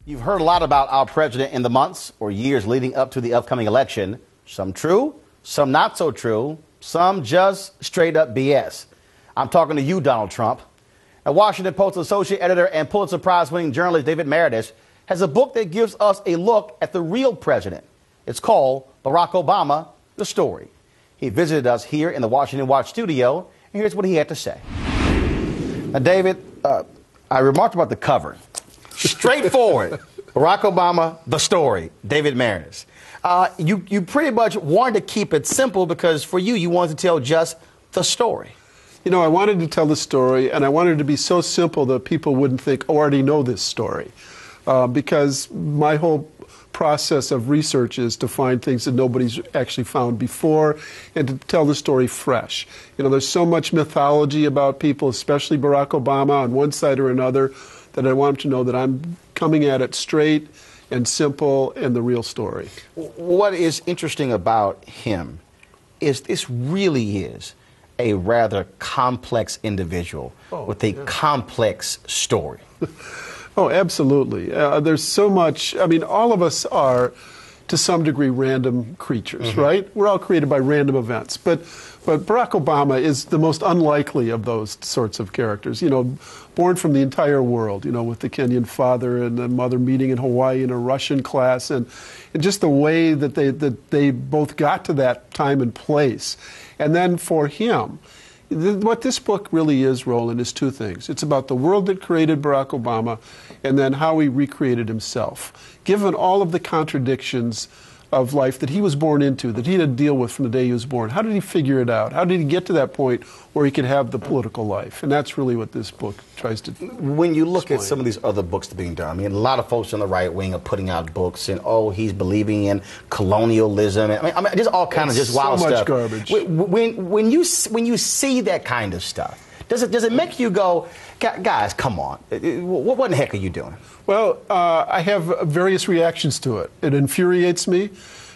You've heard a lot about our president in the months or years leading up to the upcoming election. Some true, some not so true, some just straight up BS. I'm talking to you, Donald Trump. A Washington Post associate editor and Pulitzer Prize-winning journalist David Maraniss has a book that gives us a look at the real president. It's called Barack Obama, The Story. He visited us here in the Washington Watch studio, and here's what he had to say. Now, David, I remarked about the cover. Straightforward. Barack Obama, The Story. David Maraniss. You pretty much wanted to keep it simple because for you wanted to tell just the story. You know, I wanted to tell the story, and I wanted it to be so simple that people wouldn't think, oh, I already know this story. Because my whole process of research is to find things that nobody's actually found before and to tell the story fresh. You know, there's so much mythology about people, especially Barack Obama on one side or another, that I want them to know that I'm coming at it straight and simple and the real story. What is interesting about him is this really is a rather complex individual with a complex story. Oh, absolutely. There's so much. I mean, all of us are, to some degree, random creatures, right? We're all created by random events. But Barack Obama is the most unlikely of those sorts of characters. You know, born from the entire world, you know, with the Kenyan father and the mother meeting in Hawaii in a Russian class, and just the way that they both got to that time and place. And then for him, what this book really is, Roland, is two things. It's about the world that created Barack Obama and then how he recreated himself. Given all of the contradictions of life that he was born into, that he had to deal with from the day he was born, how did he figure it out? How did he get to that point where he could have the political life? And that's really what this book tries to When you look explain. at some of these other books that are being done, I mean, a lot of folks on the right wing are putting out books and, oh, he's believing in colonialism. I mean just all kind of just wild so much stuff. garbage. When you see that kind of stuff, does it make you go, guys, come on, what in the heck are you doing? Well, I have various reactions to it. It infuriates me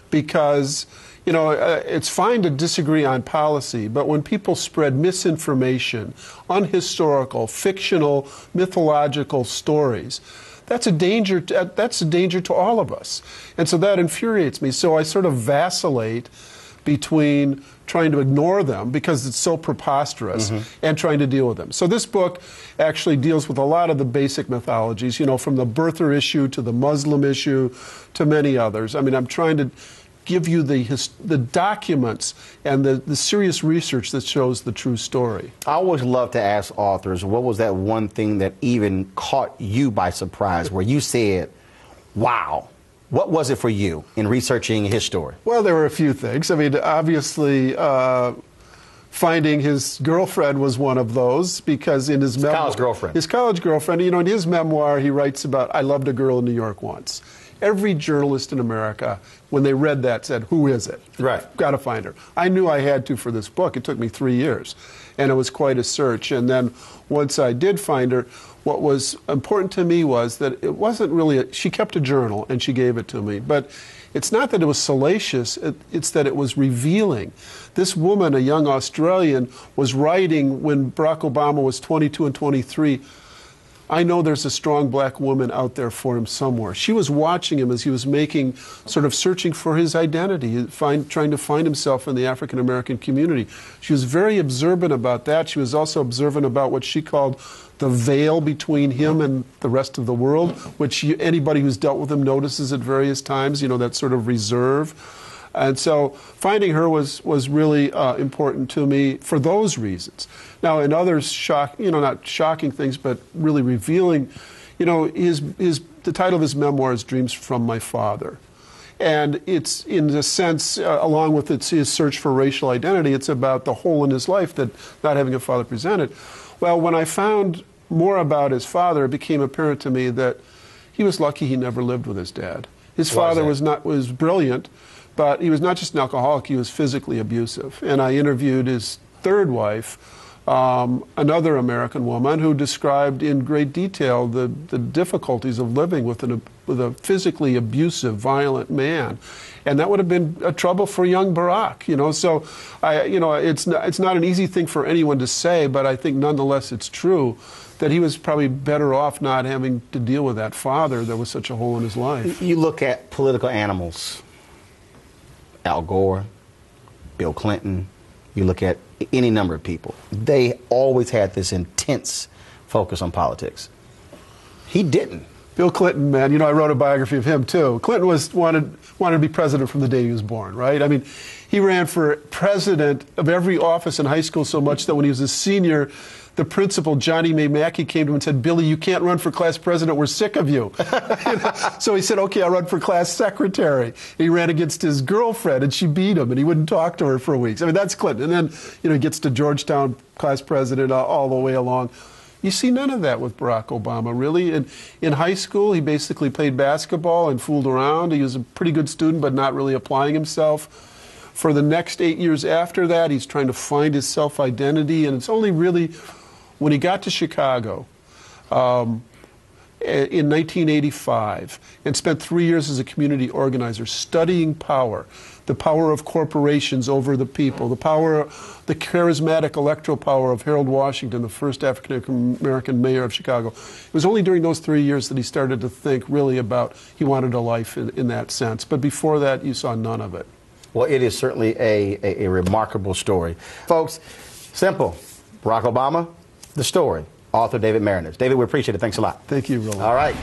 because, you know, it's fine to disagree on policy, but when people spread misinformation, unhistorical, fictional, mythological stories, that's a danger. That's a danger to all of us, and so that infuriates me. So I sort of vacillate between trying to ignore them because it's so preposterous and trying to deal with them. So this book actually deals with a lot of the basic mythologies, you know, from the birther issue to the Muslim issue to many others. I mean, I'm trying to give you the documents and the serious research that shows the true story. I always love to ask authors, what was that one thing that even caught you by surprise where you said, wow? What was it for you in researching his story? Well, there were a few things. I mean, obviously, finding his girlfriend was one of those because in his memoir, his college girlfriend, you know, in his memoir, he writes about, I loved a girl in New York once. Every journalist in America, when they read that, said, who is it? Right. Got to find her. I knew I had to for this book. It took me 3 years, and it was quite a search. And then once I did find her, what was important to me was that it wasn't really, she kept a journal and she gave it to me, but it's not that it was salacious, it's that it was revealing. This woman, a young Australian, was writing when Barack Obama was 22 and 23, I know there's a strong black woman out there for him somewhere. She was watching him as he was sort of searching for his identity, trying to find himself in the African American community. She was very observant about that. She was also observant about what she called the veil between him and the rest of the world, which anybody who's dealt with him notices at various times, you know, that sort of reserve. And so finding her was really important to me for those reasons. Now, in others, not shocking things, but really revealing, you know, the title of his memoir is Dreams from My Father. And it's, in a sense, along with his search for racial identity, it's about the hole in his life that not having a father presented. Well, when I found more about his father, it became apparent to me that he was lucky he never lived with his dad. His father was brilliant, but he was not just an alcoholic, he was physically abusive. And I interviewed his third wife, another American woman who described in great detail the difficulties of living with a physically abusive, violent man. And that would have been a trouble for young Barack, you know. So, it's not an easy thing for anyone to say, but I think nonetheless it's true that he was probably better off not having to deal with that father that was such a hole in his life. You look at political animals, Al Gore, Bill Clinton, you look at any number of people. They always had this intense focus on politics. He didn't. Bill Clinton, man, you know, I wrote a biography of him too. Clinton wanted to be president from the day he was born, right? I mean, he ran for president of every office in high school so much that when he was a senior, the principal, Johnny May Mackey, came to him and said, "Billy, you can't run for class president. We're sick of you." So he said, "Okay, I'll run for class secretary." And he ran against his girlfriend, and she beat him, and he wouldn't talk to her for weeks. I mean, that's Clinton. And then, he gets to Georgetown class president all the way along. You see none of that with Barack Obama, really. In high school, he basically played basketball and fooled around. He was a pretty good student, but not really applying himself. For the next 8 years after that, he's trying to find his self-identity, and it's only really when he got to Chicago in 1985 and spent 3 years as a community organizer studying power, the power of corporations over the people, the charismatic electoral power of Harold Washington, the first African-American mayor of Chicago. It was only during those 3 years that he started to think really about he wanted a life in that sense. But before that, you saw none of it. Well, it is certainly a remarkable story. Folks, simple. Barack Obama, the story. Author David Maraniss. David, we appreciate it. Thanks a lot. Thank you, Roland. All right.